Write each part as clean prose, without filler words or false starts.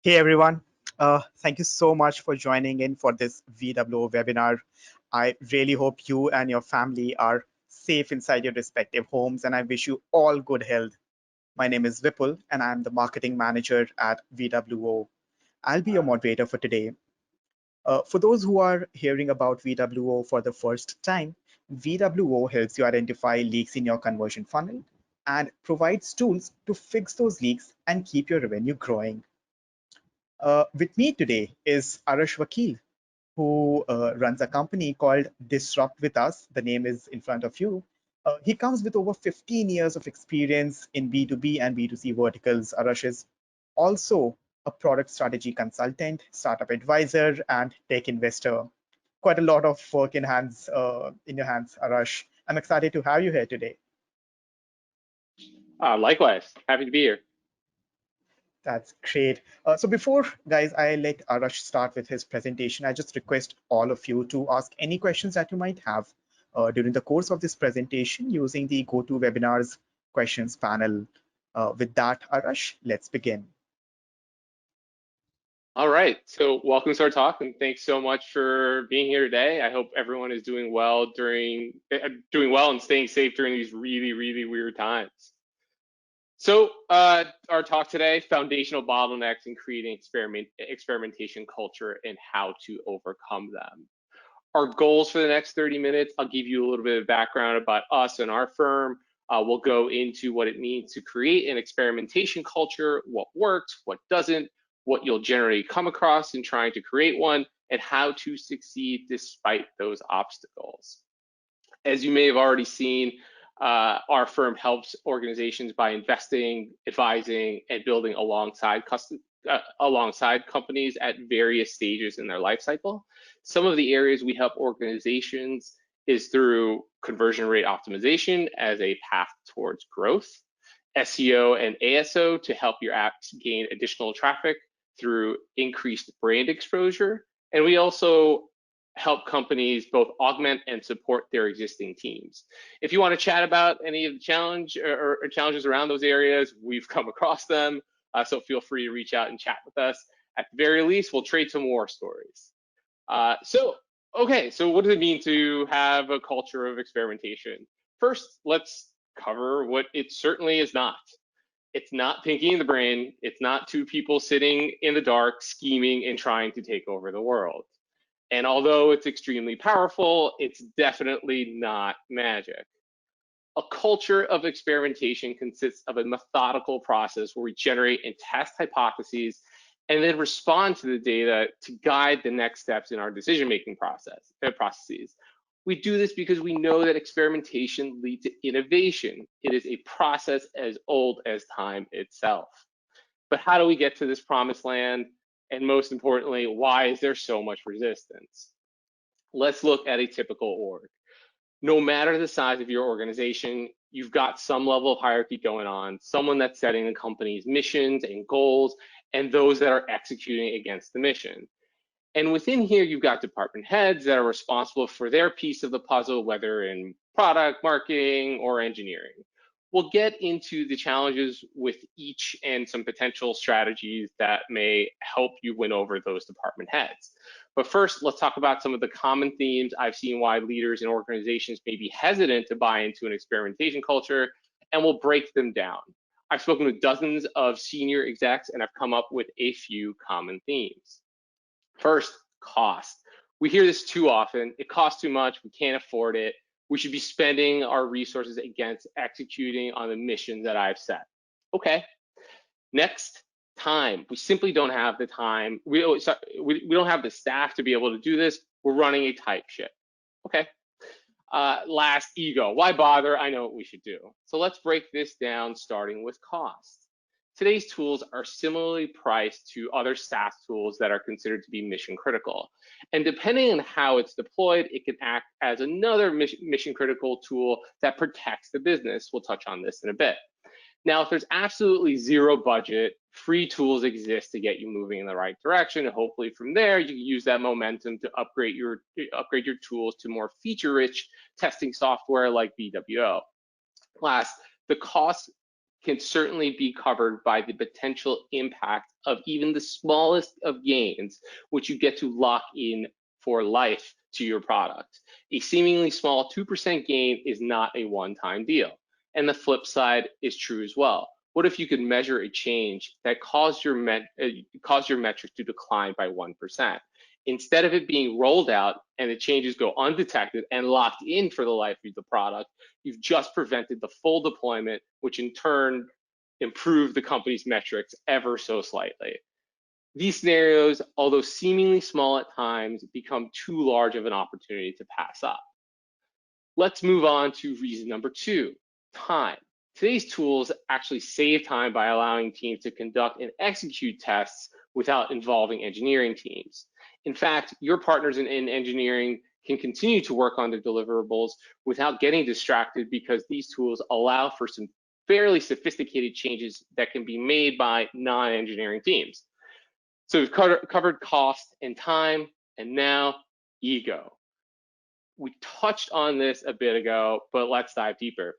Hey everyone, thank you so much for joining in for this VWO webinar. I really hope you and your family are safe inside your respective homes, and I wish you all good health. My name is Vipul, and I'm the marketing manager at VWO. I'll be your moderator for today. For those who are hearing about VWO for the first time, VWO helps you identify leaks in your conversion funnel and provides tools to fix those leaks and keep your revenue growing. With me today is Arash Vakil, who runs a company called Disrupt with Us. The name is in front of you. He comes with over 15 years of experience in B2B and B2C verticals. Arash is also a product strategy consultant, startup advisor, and tech investor. Quite a lot of work in your hands, Arash. I'm excited to have you here today. Likewise, happy to be here. That's great. So before, guys, I let Arash start with his presentation, I just request all of you to ask any questions that you might have during the course of this presentation using the GoToWebinars questions panel. With that, Arash, let's begin. All right, so welcome to our talk, and thanks so much for being here today. I hope everyone is doing well and staying safe during these really weird times. So our talk today, foundational bottlenecks in creating experimentation culture and how to overcome them. Our goals for the next 30 minutes, I'll give you a little bit of background about us and our firm. We'll go into what it means to create an experimentation culture, what works, what doesn't, what you'll generally come across in trying to create one, and how to succeed despite those obstacles. As you may have already seen, our firm helps organizations by investing, advising, and building alongside companies at various stages in their life cycle. Some of the areas we help organizations is through conversion rate optimization as a path towards growth, SEO and ASO to help your apps gain additional traffic through increased brand exposure. And we also help companies both augment and support their existing teams. If you want to chat about any of the challenges around those areas, we've come across them. So feel free to reach out and chat with us. At the very least, we'll trade some war stories. So what does it mean to have a culture of experimentation? First, let's cover what it certainly is not. It's not Pinky in the Brain. It's not two people sitting in the dark, scheming and trying to take over the world. And although it's extremely powerful, it's definitely not magic. A culture of experimentation consists of a methodical process where we generate and test hypotheses and then respond to the data to guide the next steps in our decision-making processes. We do this because we know that experimentation leads to innovation. It is a process as old as time itself. But how do we get to this promised land? And most importantly, why is there so much resistance? Let's look at a typical org. No matter the size of your organization, you've got some level of hierarchy going on, someone that's setting the company's missions and goals, and those that are executing against the mission. And within here, you've got department heads that are responsible for their piece of the puzzle, whether in product, marketing, or engineering. We'll get into the challenges with each and some potential strategies that may help you win over those department heads. But first, let's talk about some of the common themes I've seen why leaders and organizations may be hesitant to buy into an experimentation culture, and we'll break them down. I've spoken with dozens of senior execs, and I've come up with a few common themes. First, cost. We hear this too often. It costs too much. We can't afford it. We should be spending our resources against executing on the mission that I've set. Okay. Next, time. We simply don't have the time. We don't have the staff to be able to do this. We're running a tight ship. Okay. Last, ego. Why bother? I know what we should do. So let's break this down, starting with cost. Today's tools are similarly priced to other SaaS tools that are considered to be mission critical. And depending on how it's deployed, it can act as another mission critical tool that protects the business. We'll touch on this in a bit. Now, if there's absolutely zero budget, free tools exist to get you moving in the right direction. And hopefully from there, you can use that momentum to upgrade your tools to more feature-rich testing software like BWO. Last, the cost can certainly be covered by the potential impact of even the smallest of gains, which you get to lock in for life to your product. A seemingly small 2% gain is not a one-time deal. And the flip side is true as well. What if you could measure a change that caused your metrics to decline by 1%? Instead of it being rolled out and the changes go undetected and locked in for the life of the product, you've just prevented the full deployment, which in turn improved the company's metrics ever so slightly. These scenarios, although seemingly small at times, become too large of an opportunity to pass up. Let's move on to reason number 2, time. Today's tools actually save time by allowing teams to conduct and execute tests without involving engineering teams. In fact, your partners in engineering can continue to work on their deliverables without getting distracted because these tools allow for some fairly sophisticated changes that can be made by non-engineering teams. So we've covered cost and time, and now ego. We touched on this a bit ago, but let's dive deeper.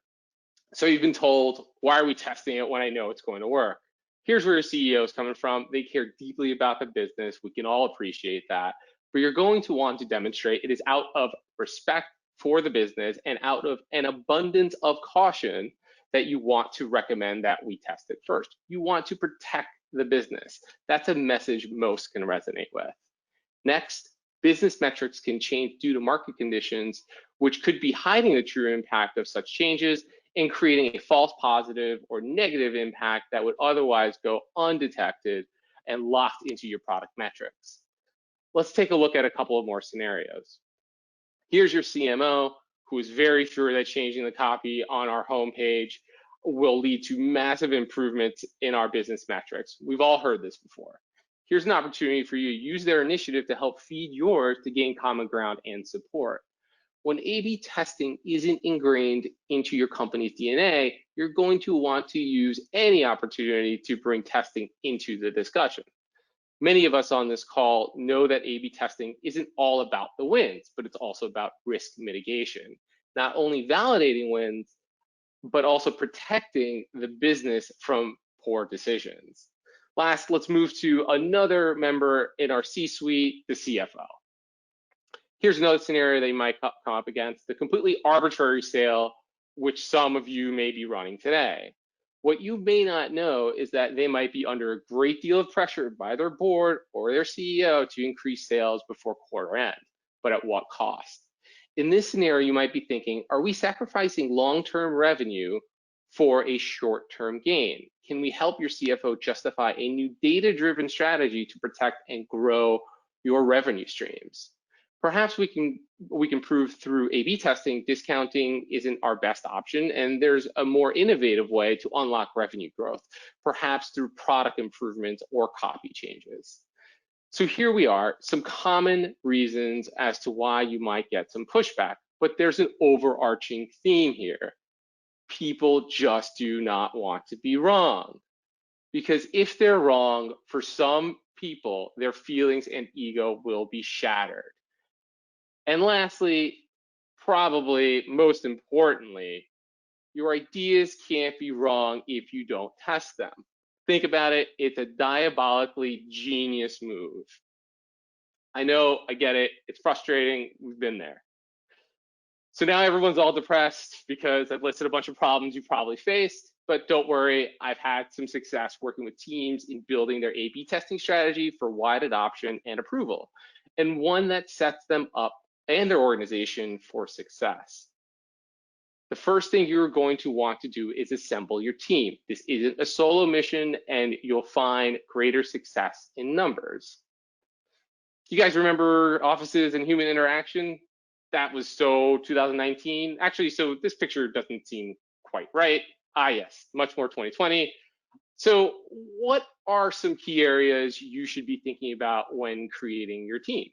So you've been told, why are we testing it when I know it's going to work? Here's where your CEO is coming from. They care deeply about the business. We can all appreciate that. But you're going to want to demonstrate it is out of respect for the business and out of an abundance of caution that you want to recommend that we test it first. You want to protect the business. That's a message most can resonate with. Next, business metrics can change due to market conditions, which could be hiding the true impact of such changes and creating a false positive or negative impact that would otherwise go undetected and locked into your product metrics. Let's take a look at a couple of more scenarios. Here's your CMO, who is very sure that changing the copy on our homepage will lead to massive improvements in our business metrics. We've all heard this before. Here's an opportunity for you to use their initiative to help feed yours to gain common ground and support. When A/B testing isn't ingrained into your company's DNA, you're going to want to use any opportunity to bring testing into the discussion. Many of us on this call know that A/B testing isn't all about the wins, but it's also about risk mitigation. Not only validating wins, but also protecting the business from poor decisions. Last, let's move to another member in our C-suite, the CFO. Here's another scenario that you might come up against, the completely arbitrary sale, which some of you may be running today. What you may not know is that they might be under a great deal of pressure by their board or their CEO to increase sales before quarter end, but at what cost? In this scenario, you might be thinking, are we sacrificing long-term revenue for a short-term gain? Can we help your CFO justify a new data-driven strategy to protect and grow your revenue streams? Perhaps we can prove through A/B testing discounting isn't our best option, and there's a more innovative way to unlock revenue growth, perhaps through product improvements or copy changes. So here we are, some common reasons as to why you might get some pushback, but there's an overarching theme here. People just do not want to be wrong. Because if they're wrong, for some people, their feelings and ego will be shattered. And lastly, probably most importantly, your ideas can't be wrong if you don't test them. Think about it, it's a diabolically genius move. I know, I get it, it's frustrating, we've been there. So now everyone's all depressed because I've listed a bunch of problems you've probably faced, but don't worry, I've had some success working with teams in building their A/B testing strategy for wide adoption and approval, and one that sets them up and their organization for success. The first thing you're going to want to do is assemble your team. This isn't a solo mission, and you'll find greater success in numbers. You guys remember offices and human interaction? That was so 2019. Actually, so this picture doesn't seem quite right. Ah, yes, much more 2020. So what are some key areas you should be thinking about when creating your team?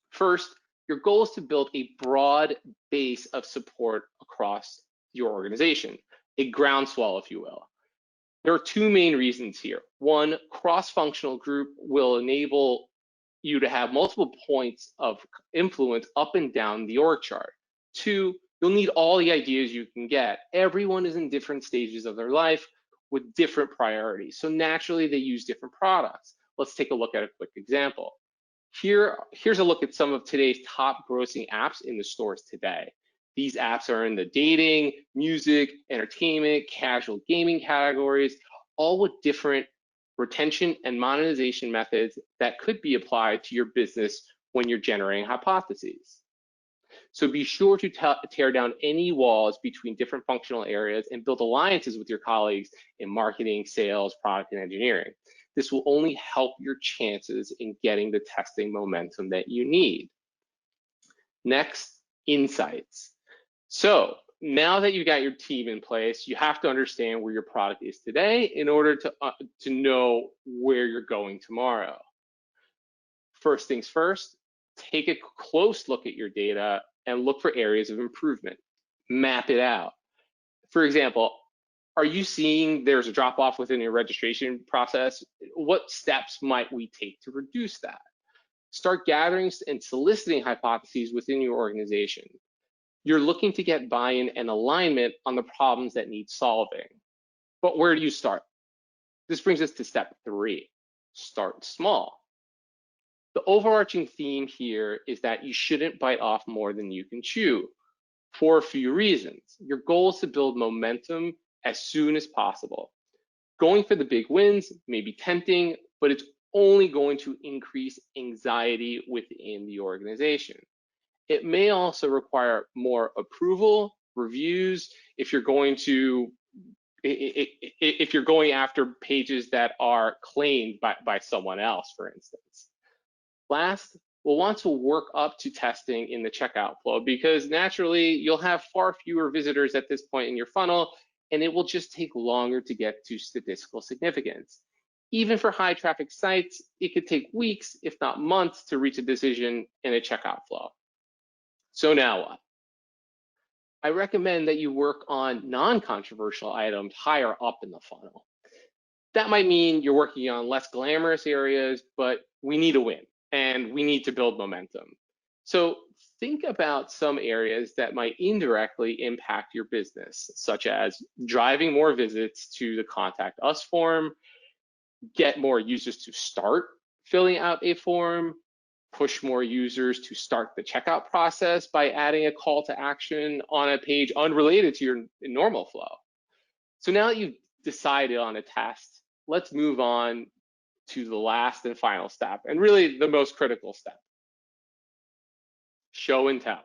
First, your goal is to build a broad base of support across your organization, a groundswell, if you will. There are two main reasons here. One, cross-functional group will enable you to have multiple points of influence up and down the org chart. Two, you'll need all the ideas you can get. Everyone is in different stages of their life. with different priorities. So naturally, they use different products. Let's take a look at a quick example. Here's a look at some of today's top grossing apps in the stores today. These apps are in the dating, music, entertainment, casual gaming categories, all with different retention and monetization methods that could be applied to your business when you're generating hypotheses. So be sure to tear down any walls between different functional areas and build alliances with your colleagues in marketing, sales, product, and engineering. This will only help your chances in getting the testing momentum that you need. Next, insights. So now that you've got your team in place, you have to understand where your product is today in order to know where you're going tomorrow. First things first, take a close look at your data and look for areas of improvement. Map it out. For example, are you seeing there's a drop off within your registration process? What steps might we take to reduce that? Start gathering and soliciting hypotheses within your organization. You're looking to get buy-in and alignment on the problems that need solving. But where do you start? This brings us to step 3, start small. The overarching theme here is that you shouldn't bite off more than you can chew for a few reasons. Your goal is to build momentum as soon as possible. Going for the big wins may be tempting, but it's only going to increase anxiety within the organization. It may also require more approval, reviews, if you're going after pages that are claimed by someone else, for instance. Last, we'll want to work up to testing in the checkout flow because naturally you'll have far fewer visitors at this point in your funnel, and it will just take longer to get to statistical significance. Even for high traffic sites, it could take weeks, if not months, to reach a decision in a checkout flow. So now what? I recommend that you work on non-controversial items higher up in the funnel. That might mean you're working on less glamorous areas, but we need a win and we need to build momentum. So think about some areas that might indirectly impact your business, such as driving more visits to the Contact Us form, get more users to start filling out a form, push more users to start the checkout process by adding a call to action on a page unrelated to your normal flow. So now that you've decided on a test, let's move on to the last and final step, and really the most critical step. Show and tell.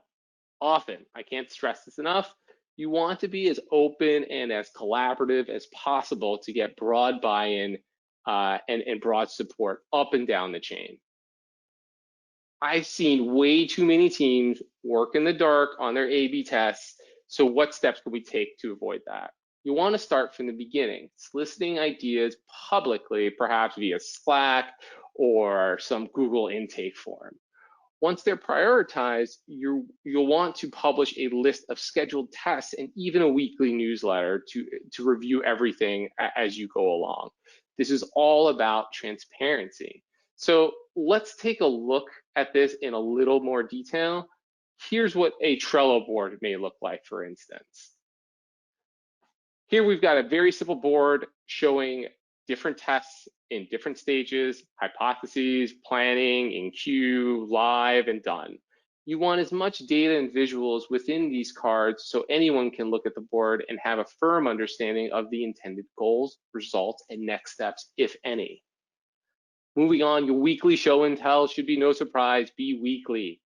Often, I can't stress this enough, you want to be as open and as collaborative as possible to get broad buy-in and broad support up and down the chain. I've seen way too many teams work in the dark on their A/B tests. So what steps can we take to avoid that? You want to start from the beginning, soliciting ideas publicly, perhaps via Slack or some Google intake form. Once they're prioritized, you'll want to publish a list of scheduled tests and even a weekly newsletter to review everything as you go along. This is all about transparency. So let's take a look at this in a little more detail. Here's what a Trello board may look like, for instance. Here we've got a very simple board showing different tests in different stages, hypotheses, planning, in queue, live, and done. You want as much data and visuals within these cards so anyone can look at the board and have a firm understanding of the intended goals, results, and next steps, if any. Moving on, your weekly show and tell should be no surprise, be weekly.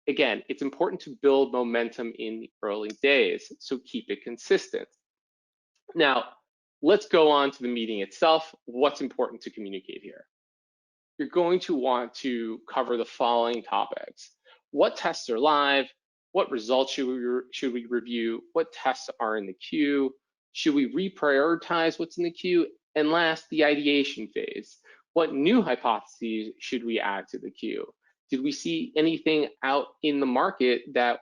Again, it's important to build momentum in the early days, so keep it consistent. Now, let's go on to the meeting itself. What's important to communicate here? You're going to want to cover the following topics. What tests are live? What results should we review? What tests are in the queue? Should we reprioritize what's in the queue? And last, the ideation phase. What new hypotheses should we add to the queue? Did we see anything out in the market that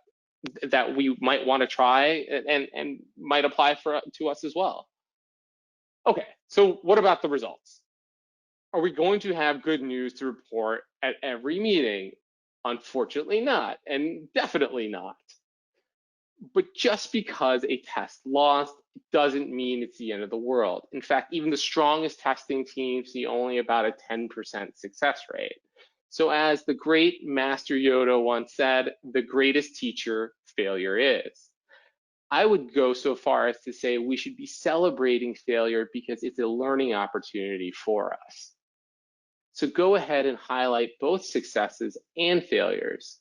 we might want to try and might apply to us as well? Okay, so what about the results? Are we going to have good news to report at every meeting? Unfortunately not, and definitely not. But just because a test lost doesn't mean it's the end of the world. In fact, even the strongest testing teams see only about a 10% success rate. So as the great Master Yoda once said, the greatest teacher failure is. I would go so far as to say we should be celebrating failure because it's a learning opportunity for us. So go ahead and highlight both successes and failures.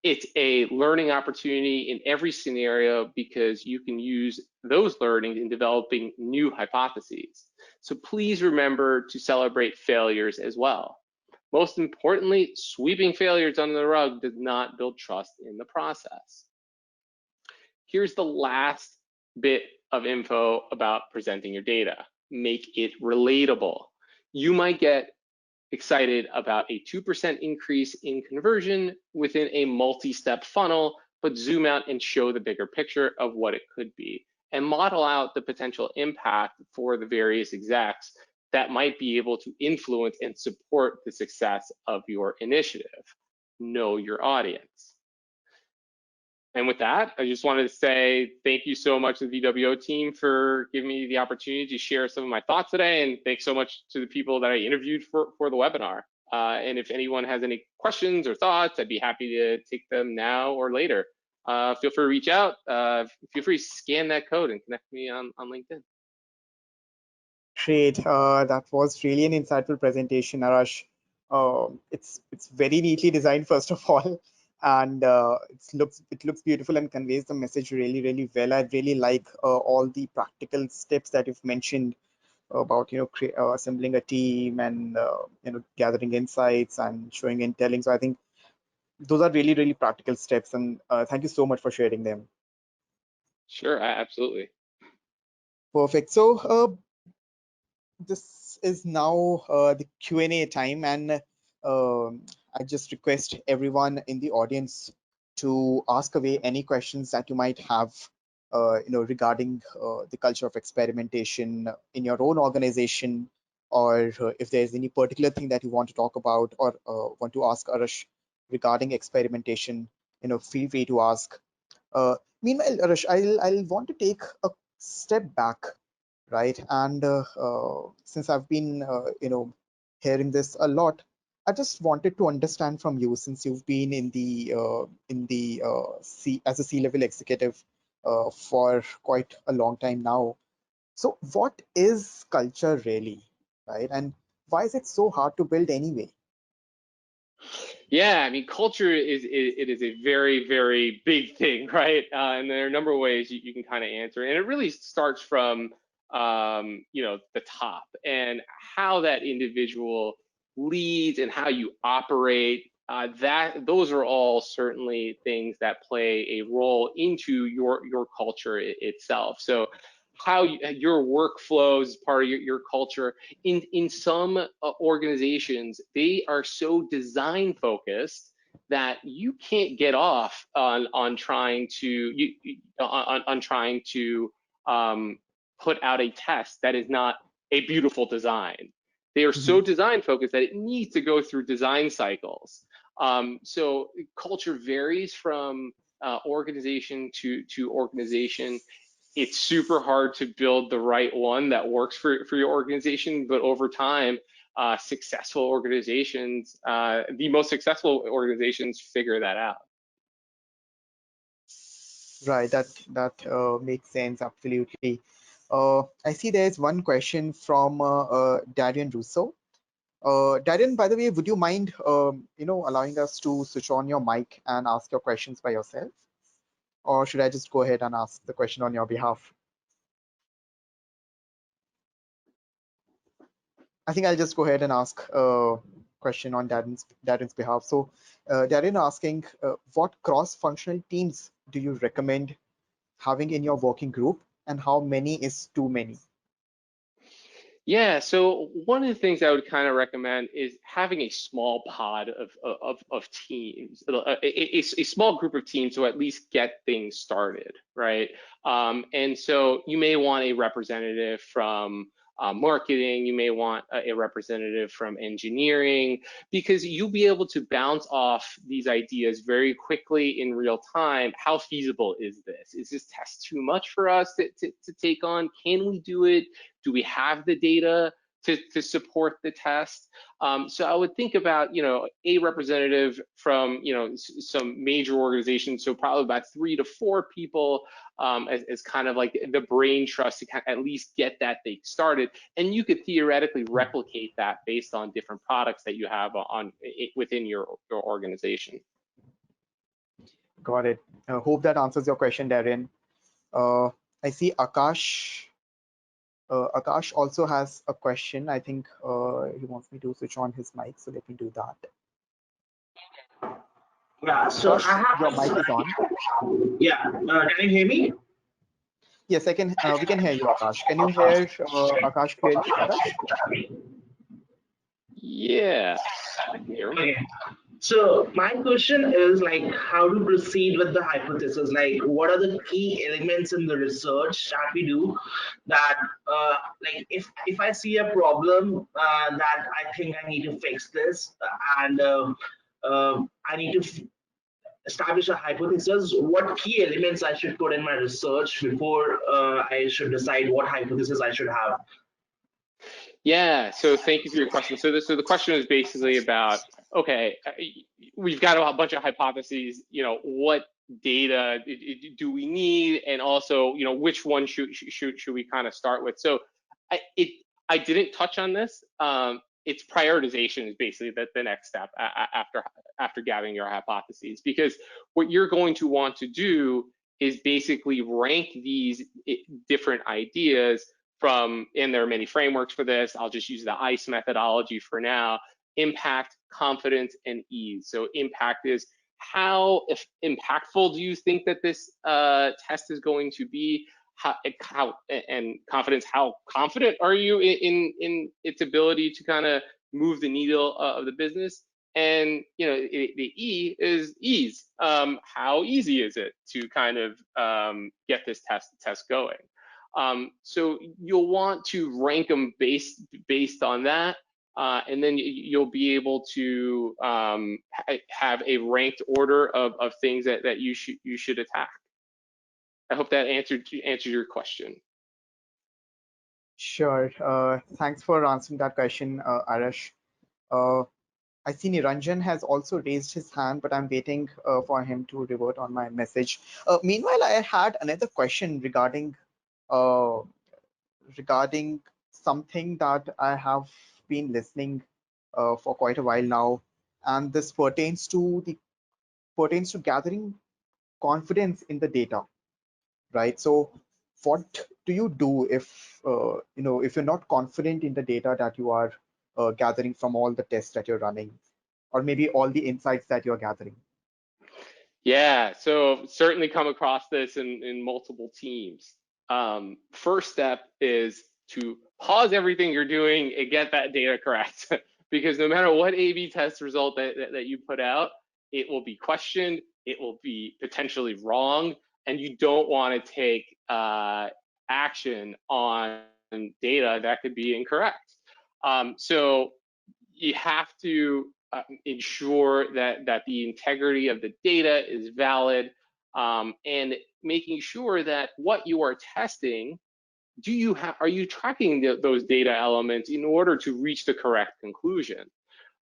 It's a learning opportunity in every scenario because you can use those learnings in developing new hypotheses. So please remember to celebrate failures as well. Most importantly, sweeping failures under the rug does not build trust in the process. Here's the last bit of info about presenting your data. Make it relatable. You might get excited about a 2% increase in conversion within a multi-step funnel, but zoom out and show the bigger picture of what it could be and model out the potential impact for the various execs that might be able to influence and support the success of your initiative. Know your audience. And with that, I just wanted to say thank you so much to the VWO team for giving me the opportunity to share some of my thoughts today. And thanks so much to the people that I interviewed for the webinar. And if anyone has any questions or thoughts, I'd be happy to take them now or later. Feel free to reach out. Feel free to scan that code and connect me on LinkedIn. Great. That was really an insightful presentation, Arash. It's very neatly designed, first of all, and it looks beautiful and conveys the message really well. I really like all the practical steps that you've mentioned about assembling a team and gathering insights and showing and telling. So I think those are really practical steps, and thank you so much for sharing them. Sure, absolutely. Perfect. So this is now the Q&A time, and I just request everyone in the audience to ask away any questions that you might have regarding the culture of experimentation in your own organization, or if there's any particular thing that you want to talk about or want to ask Arash regarding experimentation, feel free to ask. Meanwhile, Arash, I'll want to take a step back, right? And since I've been, hearing this a lot, I just wanted to understand from you, since you've been in the C as a C-level executive for quite a long time now. So, what is culture really, right? And why is it so hard to build anyway? Yeah, I mean, culture it is a very big thing, right? And there are a number of ways you can kind of answer, and it really starts from the top and how that individual leads and how you operate. That those are all certainly things that play a role into your culture itself. So how your workflows is part of your culture. In some organizations, they are so design focused that you can't get off on trying to on trying to put out a test that is not a beautiful design. They are so Mhm. design focused that it needs to go through design cycles. So culture varies from organization to organization. It's super hard to build the right one that works for your organization, but over time, successful organizations, the most successful organizations figure that out. Right, that makes sense, absolutely. I see there's one question from Darian Russo. Darren, by the way, would you mind, allowing us to switch on your mic and ask your questions by yourself? Or should I just go ahead and ask the question on your behalf? I think I'll just go ahead and ask a question on Darren's behalf. So, Darren asking, what cross-functional teams do you recommend having in your working group, and how many is too many? Yeah, so one of the things I would kind of recommend is having a small pod of teams, a small group of teams to at least get things started, right? And so you may want a representative from marketing, you may want a representative from engineering, because you'll be able to bounce off these ideas very quickly in real time. How feasible is this? Is this test too much for us to take on? Can we do it? Do we have the data to support the test? So I would think about, a representative from, some major organizations, so probably about 3 to 4 people, as kind of like the brain trust to kind of at least get that thing started. And you could theoretically replicate that based on different products that you have within your organization. Got it. Hope that answers your question, Darren. I see Akash. Akash also has a question. I think he wants me to switch on his mic, so let me do that. Yeah, so Akash, I have. your mic is on. Yeah, can you hear me? Yes, I can. We can hear you, Akash. Can you hear Akash clearly, Arash? Yeah, I can hear him. Okay. So my question is like how to proceed with the hypothesis. Like, what are the key elements in the research that we do that, like, if I see a problem that I think I need to fix this, and I need to establish a hypothesis, what key elements I should put in my research before I should decide what hypothesis I should have? Yeah, so thank you for your question. So the question is basically about, okay, we've got a bunch of hypotheses, what data do we need, and also, which one should we kind of start with? So I didn't touch on this. It's prioritization is basically the next step after gathering your hypotheses, because what you're going to want to do is basically rank these different ideas from, and there are many frameworks for this. I'll just use the ICE methodology for now: impact, confidence, and ease. So impact is how impactful do you think that this test is going to be? How and confidence, how confident are you in its ability to kind of move the needle of the business? And the E is ease. How easy is it to kind of get this test going? So you'll want to rank them based on that, and then you'll be able to have a ranked order of things that you should attack. I hope that answered your question. Sure. Thanks for answering that question, Arash. I see Niranjan has also raised his hand, but I'm waiting for him to revert on my message. Meanwhile, I had another question uh, regarding something that I have been listening for quite a while now, and this pertains to gathering confidence in the data, right? So, what do you do if if you're not confident in the data that you are gathering from all the tests that you're running, or maybe all the insights that you're gathering? Yeah, so certainly come across this in multiple teams. First step is to pause everything you're doing and get that data correct. Because no matter what A/B test result that you put out, it will be questioned, it will be potentially wrong, and you don't want to take action on data that could be incorrect. So you have to ensure that the integrity of the data is valid, and making sure that what you are testing, are you tracking those data elements in order to reach the correct conclusion?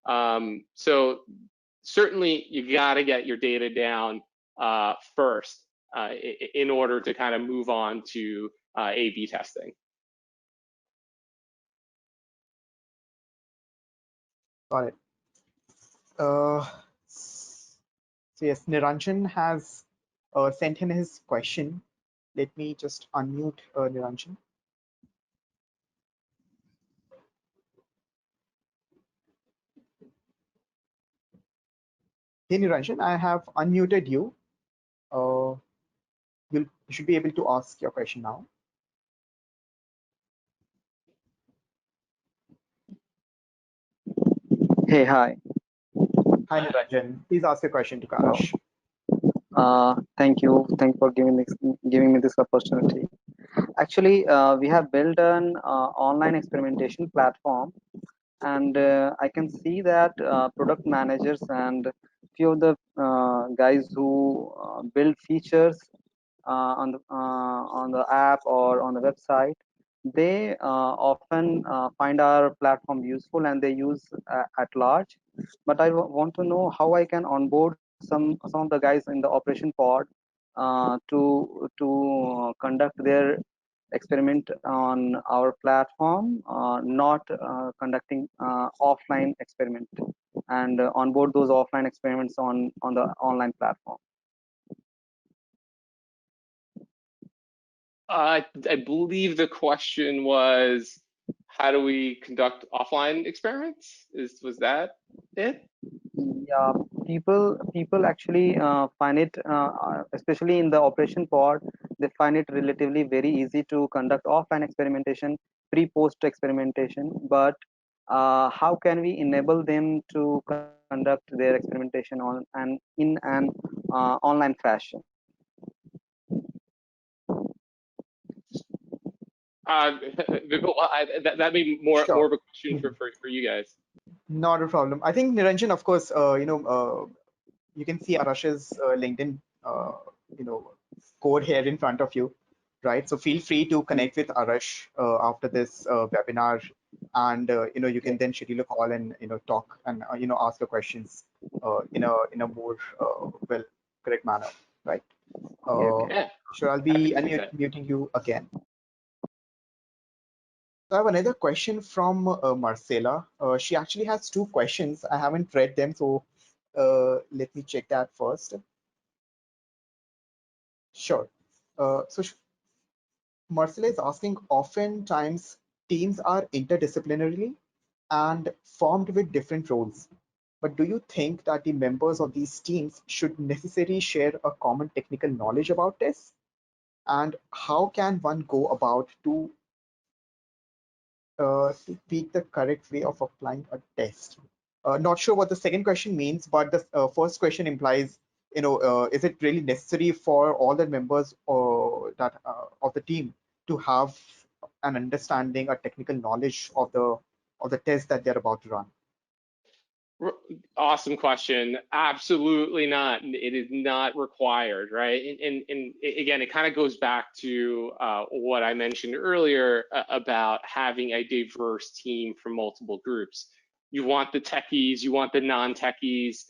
So certainly you got to get your data down first in order to kind of move on to A/B testing. Got it. So yes, Niranjan has sent in his question. Let me just unmute Niranjan. Hey Niranjan, I have unmuted you. You should be able to ask your question now. Hey, hi. Hi Niranjan, please ask your question to Karash. Thank you. Thank you for giving me this opportunity. Actually, we have built an online experimentation platform, and I can see that product managers and few of the guys who build features on the app or on the website, they often find our platform useful and they use at large. But I want to know how I can onboard some of the guys in the operation pod to conduct their experiment on our platform, not conducting offline experiment, and onboard those offline experiments on the online platform. I believe the question was, how do we conduct offline experiments? Was that it? Yeah, people actually find it, especially in the operation pod, they find it relatively very easy to conduct offline experimentation, pre-post experimentation. But how can we enable them to conduct their experimentation on and in an online fashion? That may be more Sure. of a question Mhm. for you guys. Not a problem. I think Niranjan, of course, you can see Arash's LinkedIn, code here in front of you, right? So feel free to connect with Arash after this webinar, and you can Okay. then schedule a call and talk and ask the questions in a more well correct manner, right? Okay. Uh, Okay. Yeah, sure, I'll happy be to do that. unmuting you again. So I have another question from Marcela. She actually has two questions. I haven't read them, so let me check that first. Sure. Marcela is asking, oftentimes teams are interdisciplinarily and formed with different roles. But do you think that the members of these teams should necessarily share a common technical knowledge about this? And how can one go about to pick the correct way of applying a test? Not sure what the second question means, but the first question implies, is it really necessary for all the members that of the team to have an understanding, a technical knowledge of the test that they're about to run? Awesome question. Absolutely not. It is not required, right? And again, it kind of goes back to what I mentioned earlier about having a diverse team from multiple groups. You want the techies, you want the non-techies,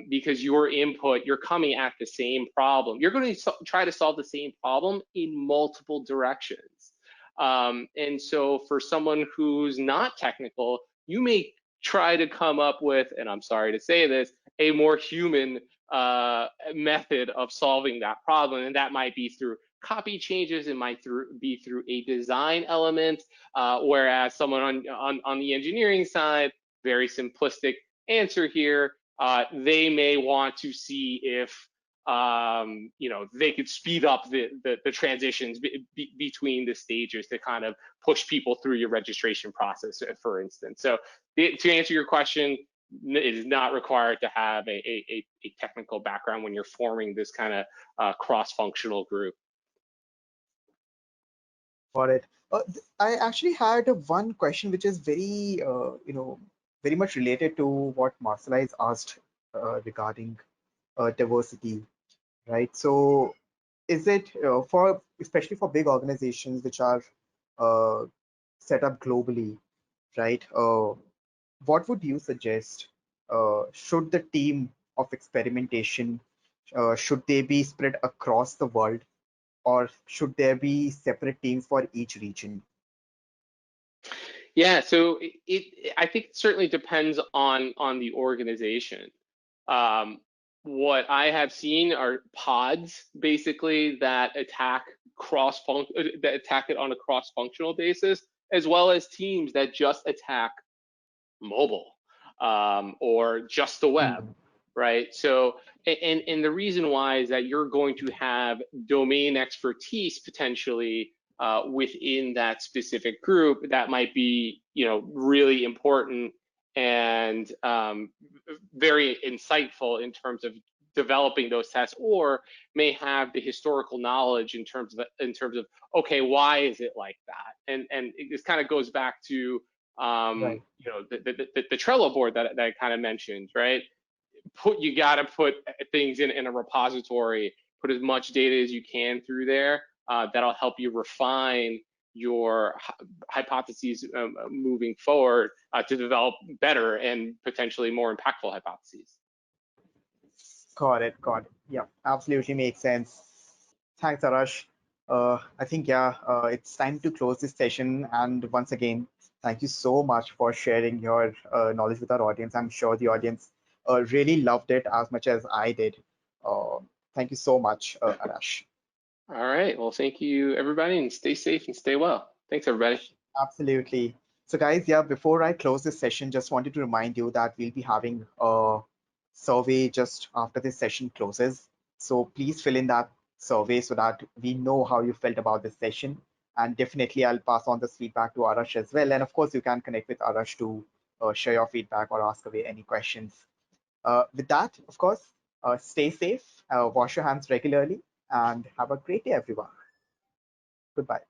because your input, you're coming at the same problem. You're going to try to solve the same problem in multiple directions. And so for someone who's not technical, you may try to come up with, and I'm sorry to say this, a more human method of solving that problem. And that might be through copy changes, it might be through a design element, whereas someone on the engineering side, very simplistic answer here, they may want to see if they could speed up the transitions between the stages to kind of push people through your registration process, for instance. So to answer your question, it is not required to have a technical background when you're forming this kind of cross-functional group. Got it. I actually had one question which is very much related to what Marcela is asked regarding diversity, right? So is it especially for big organizations which are uh, set up globally, right? What would you suggest? Should the team of experimentation should they be spread across the world, or should there be separate teams for each region? Yeah, so I think it certainly depends on the organization. Um, what I have seen are pods basically that attack it on a cross-functional basis, as well as teams that just attack mobile, or just the web, Hmm. right? So, and the reason why is that you're going to have domain expertise potentially within that specific group that might be, really important and very insightful in terms of developing those tests, or may have the historical knowledge in terms of okay, why is it like that? And this kind of goes back to Right. the Trello board that I kind of mentioned, right? You got to put things in a repository, put as much data as you can through there. That'll help you refine your hypotheses moving forward to develop better and potentially more impactful hypotheses. Got it. Got it. Yeah, absolutely makes sense. Thanks, Arash. I think, yeah, it's time to close this session. And once again, thank you so much for sharing your knowledge with our audience. I'm sure the audience really loved it as much as I did. Uh, Thank you so much, Arash. All right. Well, thank you, everybody, and stay safe and stay well. Thanks, everybody. Absolutely. So, guys, yeah, before I close this session, just wanted to remind you that we'll be having a survey just after this session closes. So please fill in that survey so that we know how you felt about this session. And definitely, I'll pass on this feedback to Arash as well. And of course, you can connect with Arash to share your feedback or ask away any questions. With that, of course, stay safe, wash your hands regularly, and have a great day, everyone. Goodbye.